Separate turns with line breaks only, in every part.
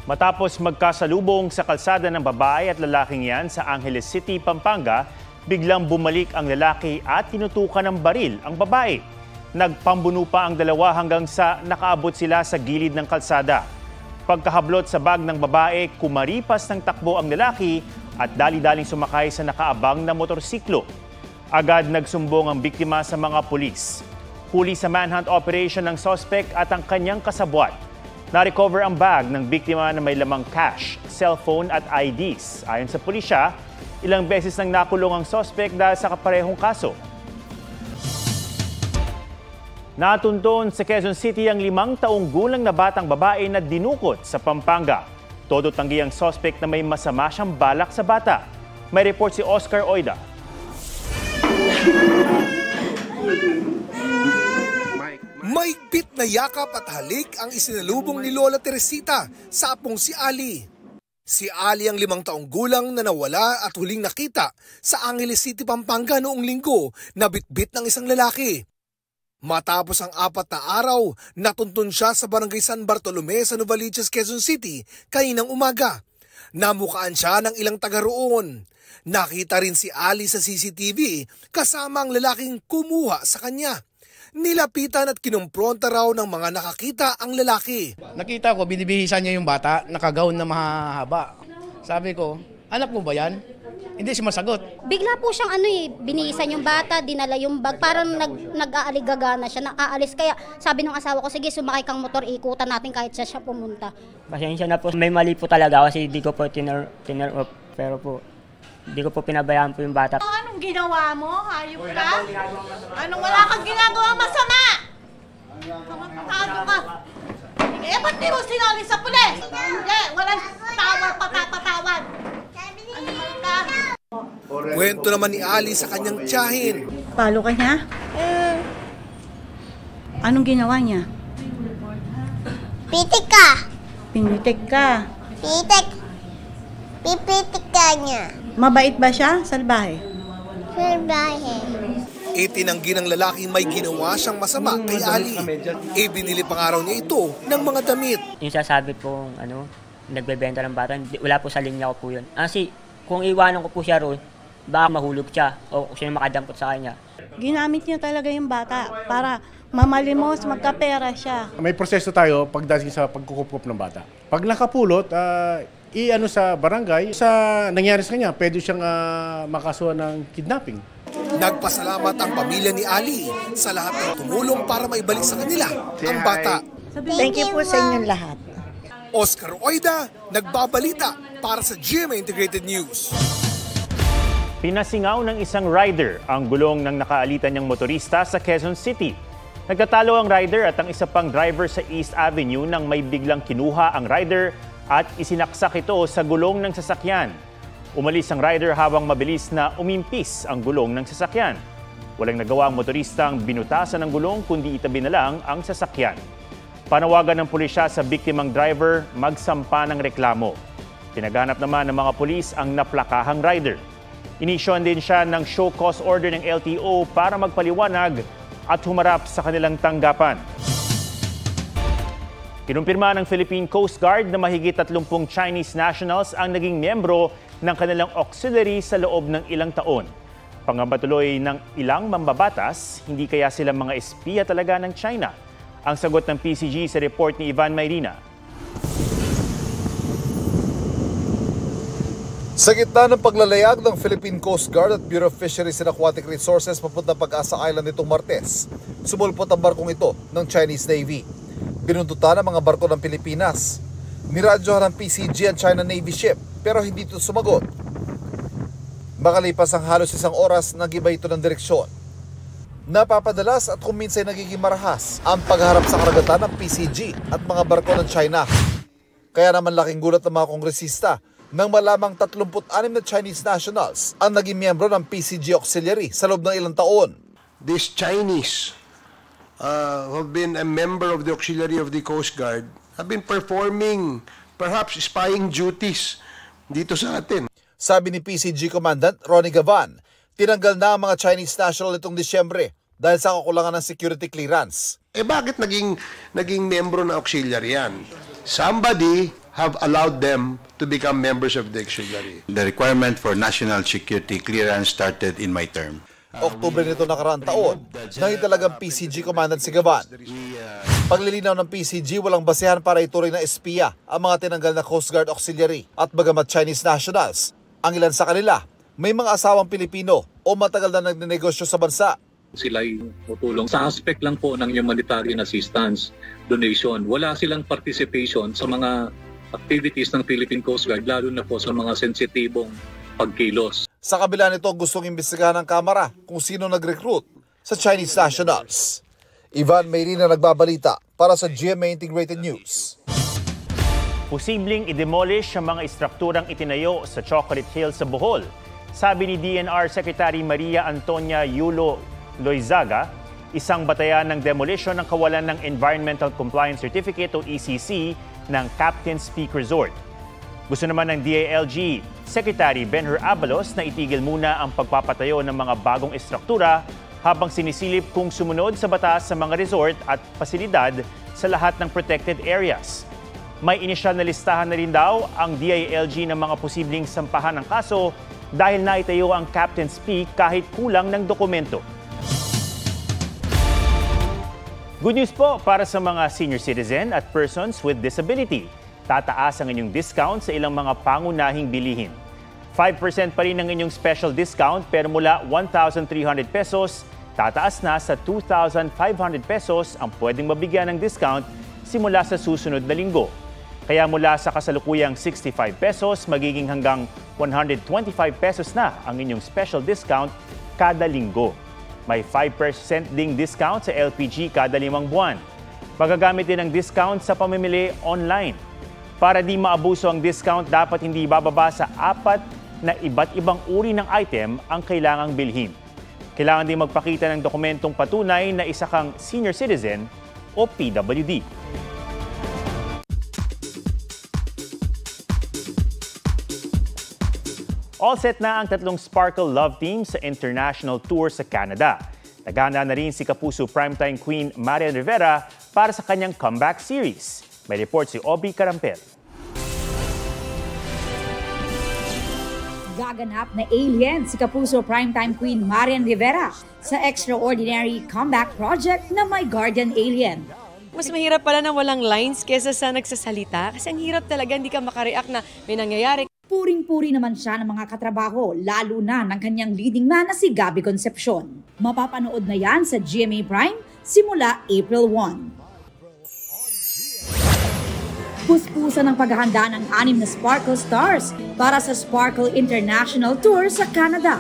Matapos magkasalubong sa kalsada ng babae at lalaking yan sa Angeles City, Pampanga, biglang bumalik ang lalaki at tinutukan ng baril ang babae. Nagpambuno pa ang dalawa hanggang sa nakaabot sila sa gilid ng kalsada. Pagkahablot sa bag ng babae, kumaripas ng takbo ang lalaki at dali-daling sumakay sa nakaabang na motorsiklo. Agad nagsumbong ang biktima sa mga pulis. Huli sa manhunt operation ng suspect at ang kanyang kasabwat. Na-recover ang bag ng biktima na may lamang cash, cellphone at IDs. Ayon sa pulisya, ilang beses nang nakulong ang suspect dahil sa kaparehong kaso. Natunton sa Quezon City ang 5 taong gulang na batang babae na dinukot sa Pampanga. Todo tanggi ang suspect na may masama siyang balak sa bata. May report si Oscar Oida.
Maigpit na yakap at halik ang isinalubong ni Lola Teresita sa apong si Ali. Si Ali ang 5 taong gulang na nawala at huling nakita sa Angeles City, Pampanga noong linggo na bitbit ng isang lalaki. Matapos ang 4 na araw, natuntun siya sa Barangay San Bartolome sa Novaliches, Quezon City kaninang umaga. Namukaan siya ng ilang taga roon. Nakita rin si Ali sa CCTV kasama ang lalaking kumuha sa kanya. Nilapitan at kinumpronta raw ng mga nakakita ang lalaki.
Nakita ko, binibihisan niya yung bata, nakagawon na mahaba. Sabi ko, anak mo ba yan? Hindi siya masagot.
Bigla po siyang binihisan yung bata, dinala yung bag, parang nag-aaligagana siya, nakaalis. Kaya sabi ng asawa ko, sige sumakay kang motor, ikutan natin kahit siya pumunta.
Pasensya na po, may mali po talaga kasi di ko po pero po di ko po pinabayaan po yung bata.
Anong ginawa mo? Hayop ka? Anong wala kang ginagawa masama? Kamatado ka. Eh, ba't di mo sinali sa pulis? Hindi, walang patapatawad. Animal ka.
Kwento naman ni Ali sa kanyang tiyahin.
Palo ka niya? Anong ginawa niya?
Pitik ka.
Pinitik ka.
Pipitik ka niya.
Mabait ba siya? Salbahe?
Salbahe.
Itinanggi ng lalaking may ginawa siyang masama kay Ali. Ibinili pa nga raw niya ito ng mga damit.
Yung sasabi po, nagbebenta ng bata, wala po sa linya ko po yun. Kasi kung iwanan ko po siya roon, baka mahulog siya o siya makadampot sa kanya.
Ginamit niya talaga yung bata para mamalimos, magkapera siya.
May proseso tayo pagdating sa pagkukupup ng bata. Pag nakapulot, sa barangay, sa nangyari sa kanya, pwede siyang makasuhan ng kidnapping.
Nagpasalamat ang pamilya ni Ali sa lahat ng tumulong para maibalik sa kanila ang bata.
Thank you po sa inyong lahat.
Oscar Oida, nagbabalita para sa GMA Integrated News.
Pinasingaw ng isang rider ang gulong ng nakaalitan niyang motorista sa Quezon City. Nagtatalo ang rider at ang isa pang driver sa East Avenue nang may biglang kinuha ang rider at isinaksak ito sa gulong ng sasakyan. Umalis ang rider habang mabilis na umimpis ang gulong ng sasakyan. Walang nagawa ang motorista ang binutasan ng gulong kundi itabi na lang ang sasakyan. Panawagan ng pulisya sa biktimang driver magsampa ng reklamo. Pinaghanap naman ng mga pulis ang naplakahang rider. Inisyon din siya ng show cause order ng LTO para magpaliwanag at humarap sa kanilang tanggapan. Kinumpirma ng Philippine Coast Guard na mahigit 30 Chinese nationals ang naging miyembro ng kanilang auxiliary sa loob ng ilang taon. Pangamba tuloy ng ilang mambabatas, hindi kaya sila mga espiya talaga ng China. Ang sagot ng PCG sa report ni Ivan Mayrina.
Sa gitna ng paglalayag ng Philippine Coast Guard at Bureau of Fisheries and Aquatic Resources papunta Pag-asa Island nitong Martes, sumulpot ang barkong ito ng Chinese Navy. Binuntutan ang mga barko ng Pilipinas. Niradyohan ng PCG ang China Navy ship pero hindi ito sumagot. Makalipas ang halos 1 oras, nag-iba ito ng direksyon. Napapadalas at kung minsan nagiging marahas ang pagharap sa karagatan ng PCG at mga barko ng China. Kaya naman laking gulat ng mga kongresista nang malamang 36 na Chinese nationals ang naging miyembro ng PCG Auxiliary sa loob ng ilang taon.
These Chinese who have been a member of the Auxiliary of the Coast Guard have been performing perhaps spying duties dito sa atin.
Sabi ni PCG Commandant Ronnie Gavan, tinanggal na ang mga Chinese national itong Disyembre dahil sa kakulangan ng security clearance.
Bakit naging membro na auxiliary yan? Somebody have allowed them to become members of the auxiliary.
The requirement for national security clearance started in my term.
Oktubre nito nakaraang taon, nang italagang PCG Commandant si Gavan. Paglilinaw ng PCG, walang basehan para ituring na espiya ang mga tinanggal na Coast Guard Auxiliary at bagamat Chinese nationals. Ang ilan sa kanila, may mga asawang Pilipino o matagal na nagnenegosyo sa bansa.
Sila ay tutulong sa aspect lang po ng humanitarian assistance, donation. Wala silang participation sa mga activities ng Philippine Coast Guard, lalo na po sa mga sensitibong pagkilos.
Sa kabila nito, gustong imbestigahan ng Kamara kung sino nag-recruit sa Chinese nationals. Ivan Mayrina nagbabalita para sa GMA Integrated News.
Posibleng i-demolish ang mga istrukturang itinayo sa Chocolate Hills sa Bohol. Sabi ni DNR Secretary Maria Antonia Yulo Loizaga, isang batayan ng demolition ng kawalan ng Environmental Compliance Certificate o ECC ng Captain's Peak Resort. Gusto naman ng DILG Secretary Benhur Abalos na itigil muna ang pagpapatayo ng mga bagong istruktura habang sinisilip kung sumunod sa batas sa mga resort at pasilidad sa lahat ng protected areas. May inisyal na listahan na rin daw ang DILG ng mga posibleng sampahan ng kaso dahil naitayo ang Captain's Peak kahit kulang ng dokumento. Good news po para sa mga senior citizen at persons with disability. Tataas ang inyong discount sa ilang mga pangunahing bilihin. 5% pa rin ang inyong special discount pero mula 1,300 pesos, tataas na sa 2,500 pesos ang pwedeng mabigyan ng discount simula sa susunod na linggo. Kaya mula sa kasalukuyang 65 pesos, magiging hanggang 125 pesos na ang inyong special discount kada linggo. May 5% ding discount sa LPG kada 5 buwan. Magagamit din ang discount sa pamimili online. Para di maabuso ang discount, dapat hindi bababa sa 4 na iba't ibang uri ng item ang kailangang bilhin. Kailangan din magpakita ng dokumentong patunay na isa kang senior citizen o PWD. All set na ang 3 Sparkle Love Team sa international tour sa Canada. Naghahanda na rin si Kapuso Primetime Queen Marian Rivera para sa kanyang comeback series. May report si Obi Carampel.
Gaganap na alien si Kapuso Primetime Queen Marian Rivera sa extraordinary comeback project na My Guardian Alien.
Mas mahirap pala na walang lines kesa sa nagsasalita kasi ang hirap talaga, hindi ka makareact na may nangyayari.
Puring-puri naman siya ng mga katrabaho, lalo na ng kanyang leading man na si Gabby Concepcion. Mapapanood na yan sa GMA Prime simula April 1. Puspusa ng paghahanda ng 6 na Sparkle Stars para sa Sparkle International Tour sa Canada.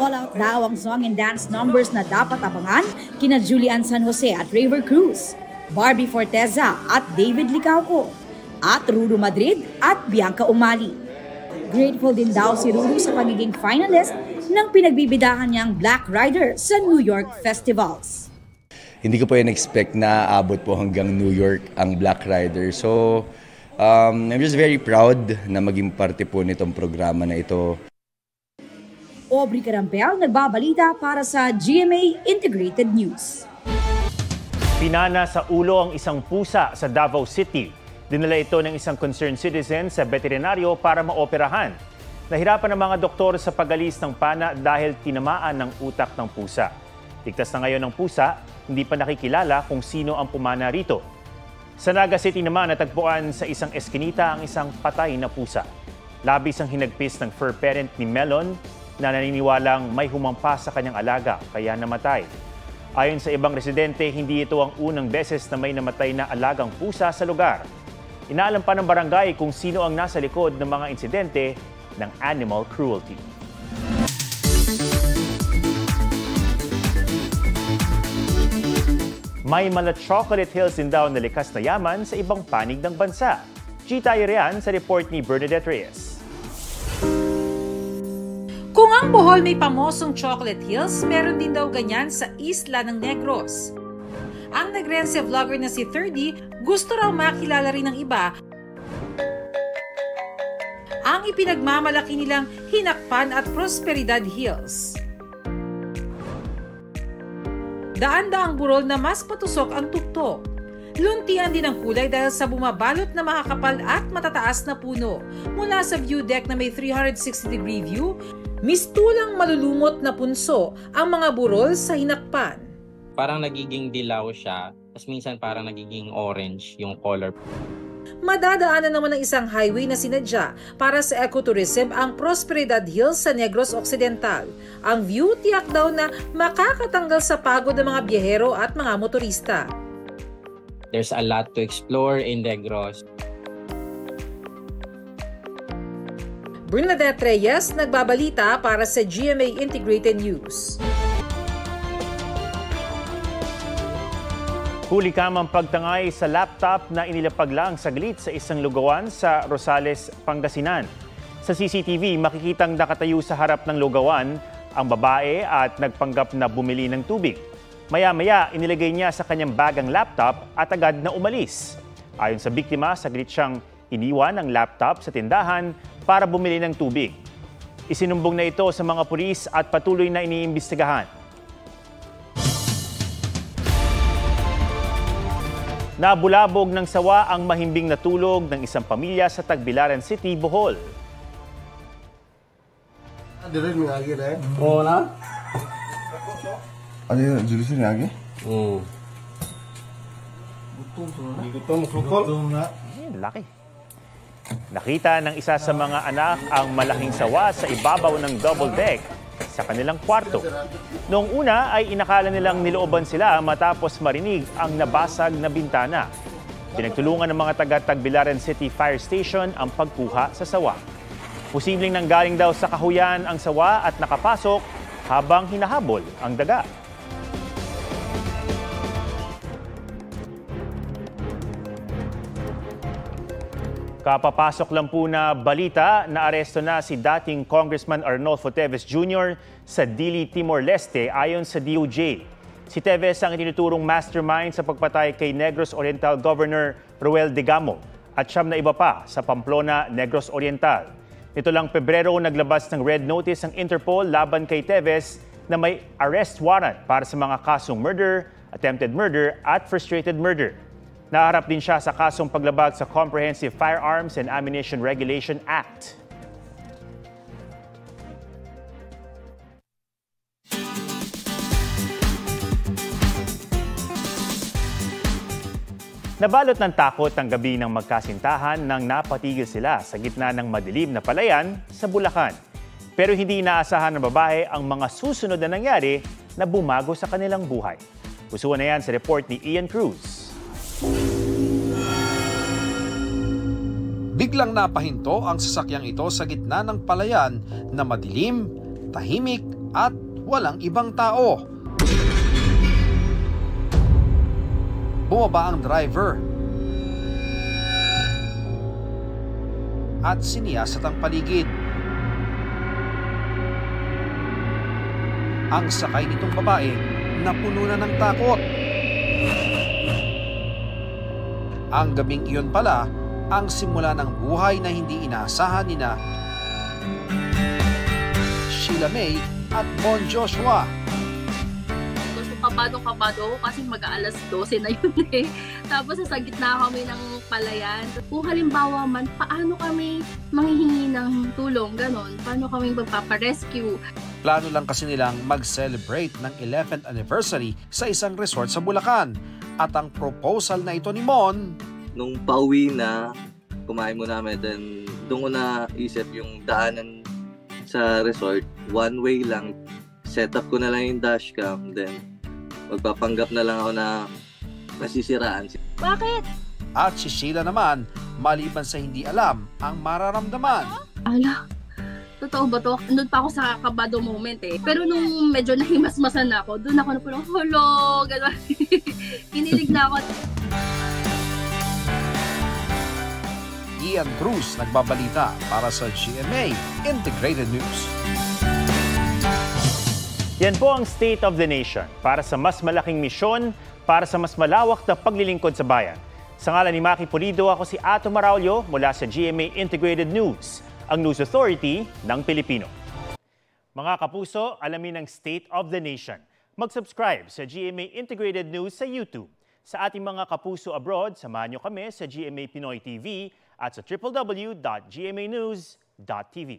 All out daw ang song and dance numbers na dapat abangan kina Julian San Jose at Raver Cruz, Barbie Forteza at David Licauco, at Rudo Madrid at Bianca Umali. Grateful din daw si Rudo sa pagiging finalist ng pinagbibidahan niyang Black Rider sa New York Festivals.
Hindi ko po in-expect na abot po hanggang New York ang Black Rider. So, I'm just very proud na maging parte po nitong programa na ito.
Aubrey Carampel, nagbabalita para sa GMA Integrated News.
Pinana sa ulo ang isang pusa sa Davao City. Dinala ito ng isang concerned citizen sa veterinaryo para maoperahan. Nahirapan ang mga doktor sa pag-alis ng pana dahil tinamaan ng utak ng pusa. Ligtas na ngayon ng pusa, hindi pa nakikilala kung sino ang pumana rito. Sa Naga City naman, natagpuan sa isang eskinita ang isang patay na pusa. Labis ang hinagpis ng fur parent ni Melon na naniniwalang may humampas sa kanyang alaga kaya namatay. Ayon sa ibang residente, hindi ito ang unang beses na may namatay na alagang pusa sa lugar. Inaalam pa ng barangay kung sino ang nasa likod ng mga insidente ng animal cruelty. May mala Chocolate Hills din daw na likas na yaman sa ibang panig ng bansa. Gita Irian sa report ni Bernadette Reyes.
Kung ang Bohol may pamosong Chocolate Hills, meron din daw ganyan sa Isla ng Negros. Ang Negrense vlogger na si 30 gusto raw makilala rin ng iba ang ipinagmamalaki nilang Hinakpan at Prosperidad Hills. Daan-daang burol na mas patusok ang tuktok. Luntian din ang kulay dahil sa bumabalot na makakapal at matataas na puno. Mula sa view deck na may 360-degree view, mistulang malulumot na punso ang mga burol sa hinakpan.
Parang nagiging dilaw siya, tapos minsan parang nagiging orange yung color.
Madadaanan naman ng isang highway na sinadya para sa ecotourism ang Prosperidad Hills sa Negros Occidental. Ang view tiyak daw na makakatanggal sa pagod ng mga biyahero at mga motorista.
There's a lot to explore in Negros.
Bernadette Reyes, nagbabalita para sa GMA Integrated News.
Huli kamang pagtangay sa laptop na inilapag lang saglit sa isang lugawan sa Rosales, Pangasinan. Sa CCTV, makikitang nakatayo sa harap ng lugawan ang babae at nagpanggap na bumili ng tubig. Maya-maya, inilagay niya sa kanyang bag ang laptop at agad na umalis. Ayon sa biktima, saglit siyang iniwan ang laptop sa tindahan para bumili ng tubig. Isinumbong na ito sa mga pulis at patuloy na iniimbestigahan. Nabulabog ng sawa ang mahimbing na tulog ng isang pamilya sa Tagbilaran City, Bohol.
Oo na? Ano yun? Julisin nga Oo. Gutom na.
Laki. Nakita ng isa sa mga anak ang malaking sawa sa ibabaw ng double deck sa kanilang kwarto. Noong una ay inakala nilang nilooban sila matapos marinig ang nabasag na bintana. Pinagtulungan ng mga taga-Tagbilaran City Fire Station ang pagkuha sa sawa. Posibleng nanggaling daw sa kahuyan ang sawa at nakapasok habang hinahabol ang daga. Kapapasok lang po na balita na aresto na si dating Congressman Arnolfo Teves Jr. sa Dili, Timor-Leste ayon sa DOJ. Si Teves ang itinuturong mastermind sa pagpatay kay Negros Oriental Governor Roel Digamo at siyam na iba pa sa Pamplona, Negros Oriental. Nito lang Pebrero naglabas ng red notice ang Interpol laban kay Teves na may arrest warrant para sa mga kasong murder, attempted murder at frustrated murder. Naharap din siya sa kasong paglabag sa Comprehensive Firearms and Ammunition Regulation Act. Nabalot ng takot ang gabi ng magkasintahan nang napatigil sila sa gitna ng madilim na palayan sa Bulacan. Pero hindi inaasahan ng babae ang mga susunod na nangyari na bumago sa kanilang buhay. Pusuan na yan sa report ni Ian Cruz.
Biglang napahinto ang sasakyang ito sa gitna ng palayan na madilim, tahimik at walang ibang tao. Bumaba ang driver at siniyasat ang paligid. Ang sakay nitong babae napuno na ng takot. Ang gabing iyon pala ang simula ng buhay na hindi inaasahan nina Sheila May at Bon Joshua.
Gusto kabado ako kasi mag-aalas 12 na yun eh. Tapos sa gitna kami ng palayan. Kung halimbawa man, paano kami manghihingi ng tulong, ganon? Paano kami magpaparescue?
Plano lang kasi nilang mag-celebrate ng 11th anniversary sa isang resort sa Bulacan. At ang proposal na ito ni Mon,
nung pauwi na, kumain mo namin, then doon ko na isip yung daanan sa resort, one way lang. Set up ko na lang yung dashcam, then magpapanggap na lang ako na nasisiraan.
Bakit?
At si Sheila naman, maliban sa hindi alam ang mararamdaman.
Ala, totoo ba to? Doon pa ako sa kabado moment eh. Pero nung medyo nahimasmasan na ako, doon ako na parang, holo, gano'n. Kinilig na ako.
Ian Cruz nagbabalita para sa GMA Integrated News.
Yan po ang State of the Nation para sa mas malaking misyon, para sa mas malawak na paglilingkod sa bayan. Sa ngalan ni Maki Pulido, ako si Ato Maraulio mula sa GMA Integrated News, ang News Authority ng Pilipino. Mga kapuso, alamin ang State of the Nation. Mag-subscribe sa GMA Integrated News sa YouTube. Sa ating mga kapuso abroad, samahan nyo kami sa GMA Pinoy TV at sa www.gmanews.tv.